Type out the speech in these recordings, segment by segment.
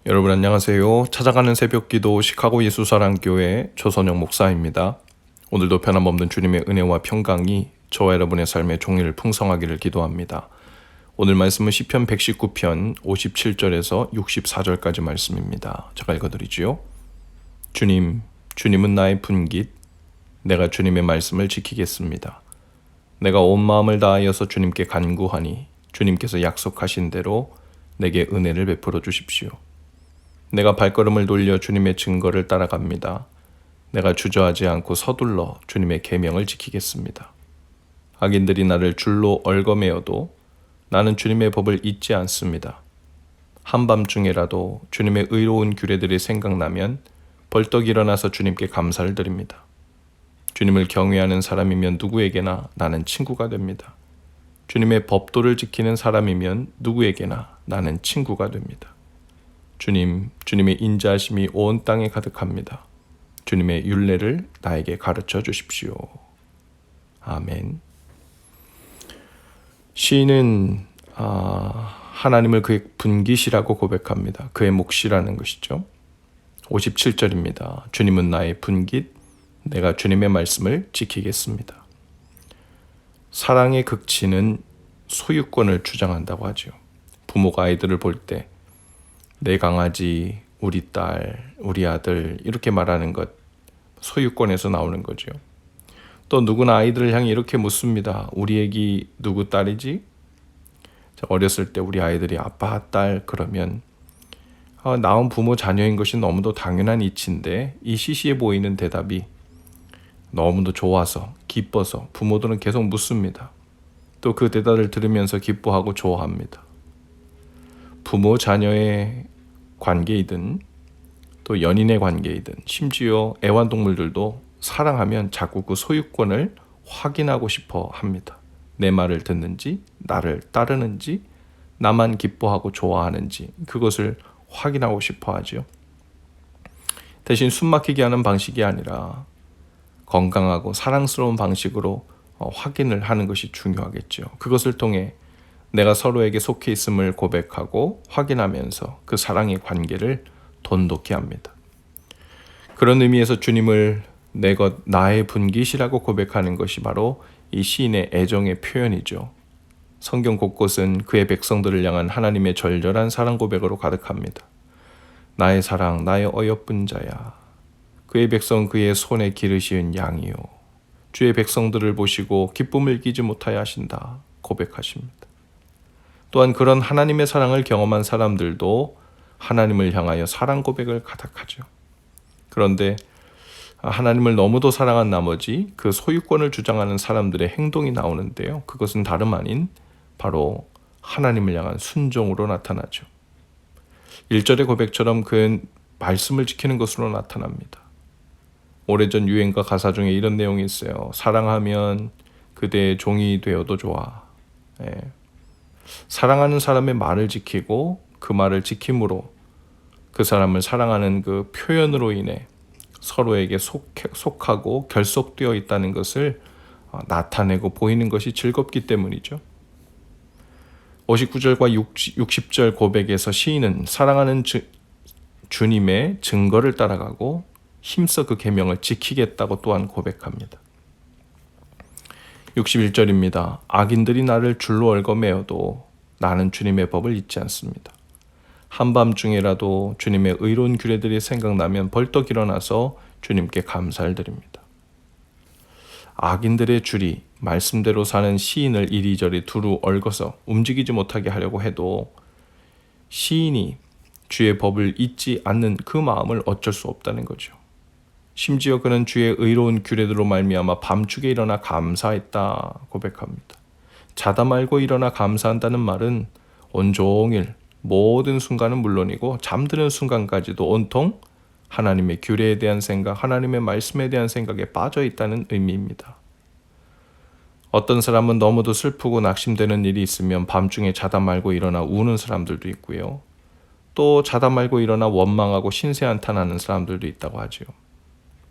여러분 안녕하세요. 찾아가는 새벽기도 시카고 예수사랑교회 조선영 목사입니다. 오늘도 변함없는 주님의 은혜와 평강이 저와 여러분의 삶의 종일 풍성하기를 기도합니다. 오늘 말씀은 시편 119편 57절에서 64절까지 말씀입니다. 제가 읽어드리지요. 주님은 나의 분깃, 내가 주님의 말씀을 지키겠습니다. 내가 온 마음을 다하여서 주님께 간구하니 주님께서 약속하신 대로 내게 은혜를 베풀어 주십시오. 내가 발걸음을 돌려 주님의 증거를 따라갑니다. 내가 주저하지 않고 서둘러 주님의 계명을 지키겠습니다. 악인들이 나를 줄로 얽어매어도 나는 주님의 법을 잊지 않습니다. 한밤중에라도 주님의 의로운 규례들이 생각나면 벌떡 일어나서 주님께 감사를 드립니다. 주님을 경외하는 사람이면 누구에게나 나는 친구가 됩니다. 주님의 법도를 지키는 사람이면 누구에게나 나는 친구가 됩니다. 주님의 인자하심이 온 땅에 가득합니다. 주님의 율례를 나에게 가르쳐 주십시오. 아멘. 시인은 하나님을 그의 분깃이라고 고백합니다. 그의 몫이라는 것이죠. 57절입니다. 주님은 나의 분깃, 내가 주님의 말씀을 지키겠습니다. 사랑의 극치는 소유권을 주장한다고 하죠. 부모가 아이들을 볼 때 내 강아지, 우리 딸, 우리 아들 이렇게 말하는 것 소유권에서 나오는 거죠. 또 누구나 아이들을 향해 이렇게 묻습니다. 우리 애기 누구 딸이지? 어렸을 때 우리 아이들이 아빠, 딸 그러면 낳은 부모 자녀인 것이 너무도 당연한 이치인데 이 시시해 보이는 대답이 너무도 좋아서 기뻐서 부모들은 계속 묻습니다. 또 그 대답을 들으면서 기뻐하고 좋아합니다. 부모 자녀의 관계이든 또 연인의 관계이든 심지어 애완동물들도 사랑하면 자꾸 그 소유권을 확인하고 싶어 합니다. 내 말을 듣는지, 나를 따르는지, 나만 기뻐하고 좋아하는지 그것을 확인하고 싶어 하죠. 대신 숨막히게 하는 방식이 아니라 건강하고 사랑스러운 방식으로 확인을 하는 것이 중요하겠죠. 그것을 통해 내가 서로에게 속해 있음을 고백하고 확인하면서 그 사랑의 관계를 돈독히 합니다. 그런 의미에서 주님을 내 것, 나의 분깃이라고 고백하는 것이 바로 이 시인의 애정의 표현이죠. 성경 곳곳은 그의 백성들을 향한 하나님의 절절한 사랑 고백으로 가득합니다. 나의 사랑, 나의 어여쁜 자야. 그의 백성 그의 손에 기르시은 양이요. 주의 백성들을 보시고 기쁨을 끼지 못하여 하신다. 고백하십니다. 또한 그런 하나님의 사랑을 경험한 사람들도 하나님을 향하여 사랑 고백을 가득하죠. 그런데 하나님을 너무도 사랑한 나머지 그 소유권을 주장하는 사람들의 행동이 나오는데요. 그것은 다름 아닌 바로 하나님을 향한 순종으로 나타나죠. 1절의 고백처럼 그는 말씀을 지키는 것으로 나타납니다. 오래전 유행가 가사 중에 이런 내용이 있어요. 사랑하면 그대의 종이 되어도 좋아. 사랑하는 사람의 말을 지키고 그 말을 지킴으로 그 사람을 사랑하는 그 표현으로 인해 서로에게 속하고 결속되어 있다는 것을 나타내고 보이는 것이 즐겁기 때문이죠. 59절과 60절 고백에서 시인은 사랑하는 주님의 증거를 따라가고 힘써 그 계명을 지키겠다고 또한 고백합니다. 61절입니다. 악인들이 나를 줄로 얽어매어도 나는 주님의 법을 잊지 않습니다. 한밤중에라도 주님의 의로운 규례들이 생각나면 벌떡 일어나서 주님께 감사를 드립니다. 악인들의 줄이 말씀대로 사는 시인을 이리저리 두루 얽어서 움직이지 못하게 하려고 해도 시인이 주의 법을 잊지 않는 그 마음을 어쩔 수 없다는 거죠. 심지어 그는 주의 의로운 규례들로 말미암아 밤중에 일어나 감사했다 고백합니다. 자다 말고 일어나 감사한다는 말은 온종일 모든 순간은 물론이고 잠드는 순간까지도 온통 하나님의 규례에 대한 생각, 하나님의 말씀에 대한 생각에 빠져 있다는 의미입니다. 어떤 사람은 너무도 슬프고 낙심되는 일이 있으면 밤중에 자다 말고 일어나 우는 사람들도 있고요. 또 자다 말고 일어나 원망하고 신세한탄하는 사람들도 있다고 하죠.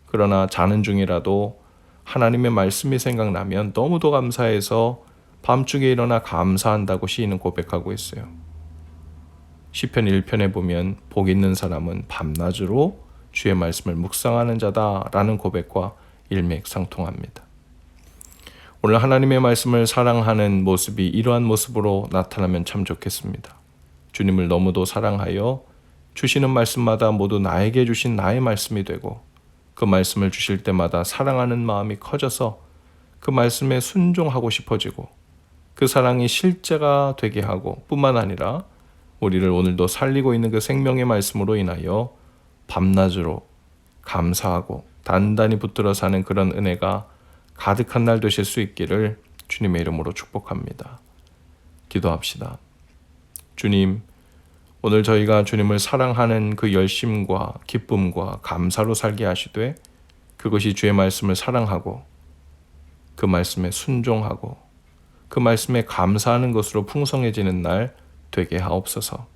그러나 자는 중이라도 하나님의 말씀이 생각나면 너무도 감사해서 밤중에 일어나 감사한다고 시인은 고백하고 있어요. 시편 1편에 보면 복 있는 사람은 밤낮으로 주의 말씀을 묵상하는 자다라는 고백과 일맥상통합니다. 오늘 하나님의 말씀을 사랑하는 모습이 이러한 모습으로 나타나면 참 좋겠습니다. 주님을 너무도 사랑하여 주시는 말씀마다 모두 나에게 주신 나의 말씀이 되고 그 말씀을 주실 때마다 사랑하는 마음이 커져서 그 말씀에 순종하고 싶어지고 그 사랑이 실제가 되게 하고 뿐만 아니라 우리를 오늘도 살리고 있는 그 생명의 말씀으로 인하여 밤낮으로 감사하고 단단히 붙들어 사는 그런 은혜가 가득한 날 되실 수 있기를 주님의 이름으로 축복합니다. 기도합시다. 주님, 오늘 저희가 주님을 사랑하는 그 열심과 기쁨과 감사로 살게 하시되 그것이 주의 말씀을 사랑하고 그 말씀에 순종하고 그 말씀에 감사하는 것으로 풍성해지는 날 되게 하옵소서.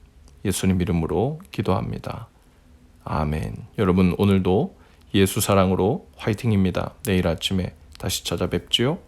예수님 이름으로 기도합니다. 아멘. 여러분 오늘도 예수 사랑으로 화이팅입니다. 내일 아침에 다시 찾아뵙지요.